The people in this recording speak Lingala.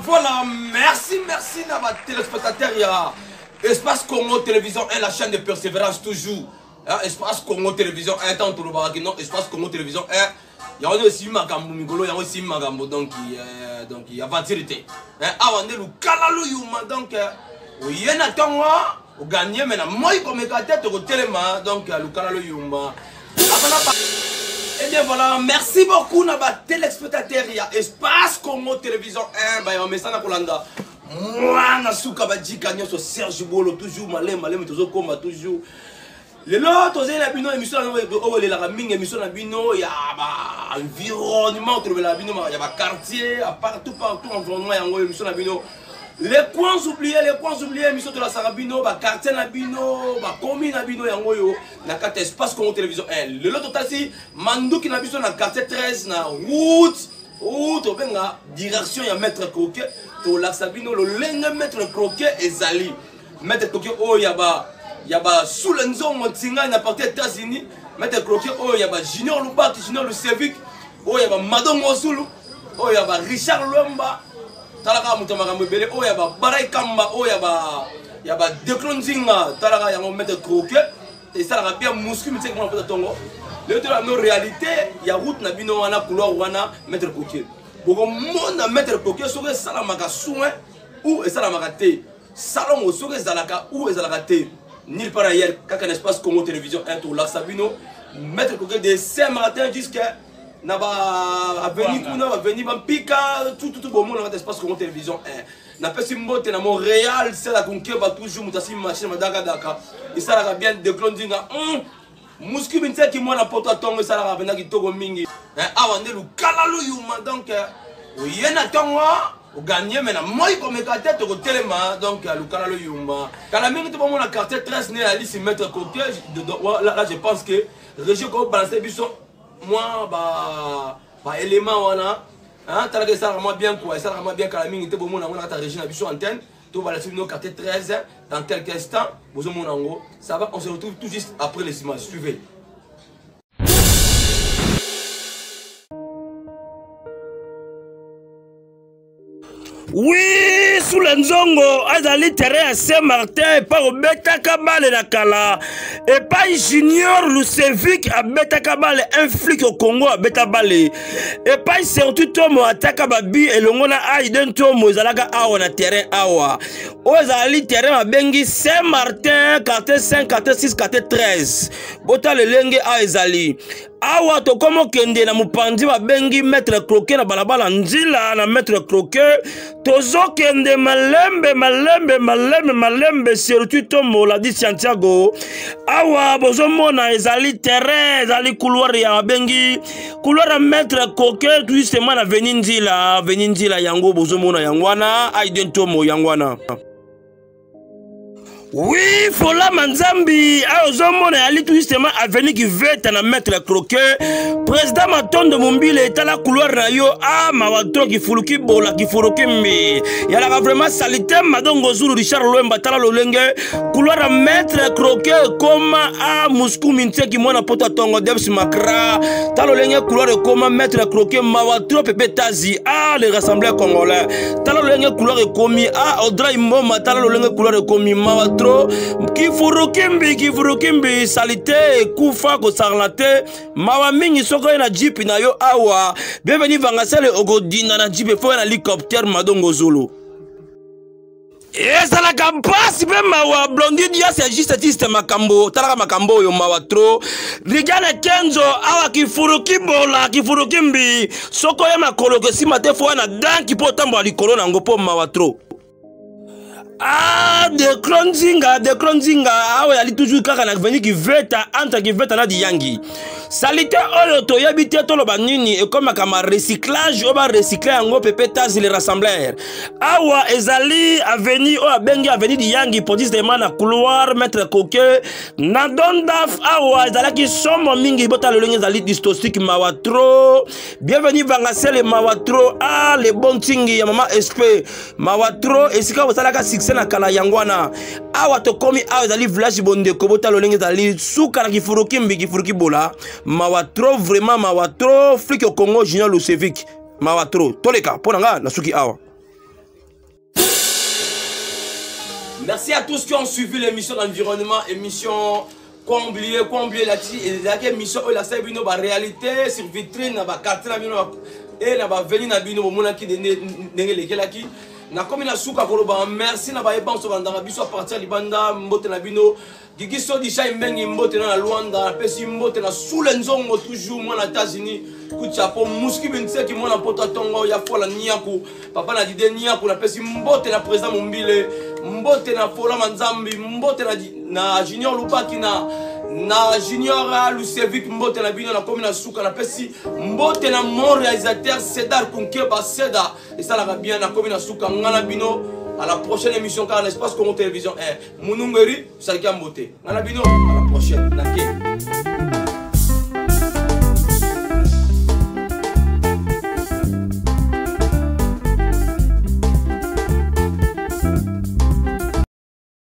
Voilà, merci à ma téléspectateur. Il y a Espace Congo Télévision 1, la chaîne de persévérance toujours. Espace Congo Télévision 1, tant que le non, Espace Congo Télévision 1. Il y a aussi Magambo Migolo, il y a aussi Magambo, donc il y a ventilité. Avant de le calalou, donc il y a un temps, vous gagnez, mais moi, comme tête au téléma, donc le calalou, yuma. Eh bien voilà, merci beaucoup à ma téléspectateur. Il y a Espace Congo Télévision 1, il y a un message à Kolanda. Moi, je suis un peu Serge Bolo, toujours malé, mais toujours comme toujours. Les autres, il y a une émission, il y a une émission, il y a un environnement, il y a un quartier, partout, environnement, il y a une émission. Les coins oubliés, émission de la Sarabino, le quartier Nabino, la commune Nabino, il y a un Espace Congo Télévision 1. Le lot total, c'est Mandou qui n'a vu dans le quartier 13, na route, direction, il y a Maître Croquet, la Sabino, le lenge Maître Croquet et Zali. Maître Croquet, oh, il y a sous le nzon, Montinga, il y a parti aux États-Unis. Maître Croquet, oh, il y a Junior Lubat, Junior Lucevic, oh, il y a Madame Mosoulou, oh, il y a Richard Lomba. Talaka Mutamagambe Bele, oh, il y a Baray Kamba, oh, il y a Declonzinga, Talaka, il y a Maître Croquet, et ça, il y a bien Mouscu, mais c'est comment on peut attendre. En réalité, il y a route Nabino, Wana, couloir, Wana, Maître Croquet. Beaucoup de monde Maître Croquet, sur Salamaka soin ou Salamaka té. Salon au sur Zalaka ou Zalaka té. Ni par ailleurs, quand un espace Congo Télévision 1 tour, Sabino, Maître Croquet de Saint-Martin jusqu'à Naba Avenue Kuna, Avenue Bampika, tout le monde dans l'espace Congo Télévision 1. N'a pas si mot à Montréal, c'est la conquête, va toujours Moutassi Machine, Madaka, et ça va bien de Clondinga. Mouscu Minté qui moi la porte à tongue, ça va venir qui togo mingi. Avant de le calalou, donc, il y a un temps, vous gagnez, mais moi, comme tête au téléma, donc, le calalou, yuma. Quand la minute pour moi, la carte 13 n'est à l'issue mettre côté, là, je pense que, Régio Ko balancer Bisson. Moi, élément, voilà. T'as que ça vraiment bien quoi, ça vraiment bien quand la mine était bon, on a ta région à antenne. Tout va la suivre nos quartier 13 dans quelques instants. Ça va, on se retrouve tout juste après les images. Suivez. Oui, sous le nzongo, azali terrain à Saint-Martin, et pas au Betakabal et la Kala, et pas Junior Lucevic à Betakabal, un flic au Congo à Betabale, et pas surtout Tomo à Takababi et le Mona Aiden Tomo, Zalaga Awa na terrain Awa. Ozali terrain à Bengi Saint-Martin, quartier 5, quartier 6, quartier 13. Bota le Lenge a Ezali. Awa to komo kende na mupandi wa bengi Maître Croquet na balabala nzila na Maître Croquet tozo kende malembe surtout Tomo la di Santiago. Awa bozo mona ezali terrain ezali couloir ya bengi couloir à Maître Croquet justement na veninzila yango bozo mona yangwana Aiden Tomo yangwana. Oui, Fola Manzambi, Aozomone Ali tout justement avenue qui veut à Maître Croquet. Président Maton de Mombile est à la couloir Rayo, Mawato qui furuki bola, qui furuki mi. Il y a vraiment salité, Madame Zulu, Richard Loemba, Tala Lolenge, couloir à Maître Croquet, comme à Moscou Minté qui m'a porté à Tongo Debs Makra, Talolenge, couloir de comme Maître Croquet, Mawato Pepe Tazi, les rassemblés congolais, Talolenge, couloir de commis, Audrey Moma, Talolenge, couloir de commis, Mawato. Kifurukimbi salite kufa ko sarlate mawa mingi soko na jeep na yo awa bienvenue vangasele ogodina na jeep fo na hélicoptère Madongo Zulu eza la campagne be mawa blondi dia c'est juste makambo talaka makambo yo mawa tro rigana kenzo awa kifurukimbi soko ya makolo ke simate fo na danki po tambo likolo na ngopo mawa tro. De Clonzinga, awe ali toujours kaka na veni qui veut entre qui veut na di yangi. Salite oyo to yabite to lo banini et comme kama recyclage o ba recycler yango pepe tazi les rassembleurs. Awa ezali avenue o abengi avenue di yangi pour dire na couloir Maître Croquet na dondaf awa ezala ki somo mingi bota le lingi ezali distostique mawatro. Bienvenue vangasele mawatro les bons tingi ya mama SP mawatro esika bosala ka succès na kala yangwana awa to komi awa ezali village bonde ko bota lo lingi ezali suka na kifuruki bola mawatro vraiment mawatro flic au Congo Junior Lucevic mawatro toleka ponanga na suki awa Merci à tous qui ont suivi l'émission d'environnement, émission quoi oublier là-dessus. Et la émission, la réalité sur vitrine, la quartier, et la venue na bino mona ki de qui na comme na suka koloba merci na ba ebanso bandanga biso a partir libanda mbote na bino gigi so di shay mengi mbote na Luanda pesi mbote na sule nzongo toujours moi na États-Unis kucha po muski bense ki mona poto tongo ya fola niaku papa na dide niaku na pesi mbote na président Mombile mbote na fola manzambi mbote na junior Lubaki na junior Lucevic mbote na bino na commune na suka na pesi mbote na mon réalisateur Cédar Kunkeba Cédar et ça la bien na commune na suka ngana bino à la prochaine émission car l'espace Congo Télévision 1 Munungeri ça qui a mbote ngana bino à la prochaine.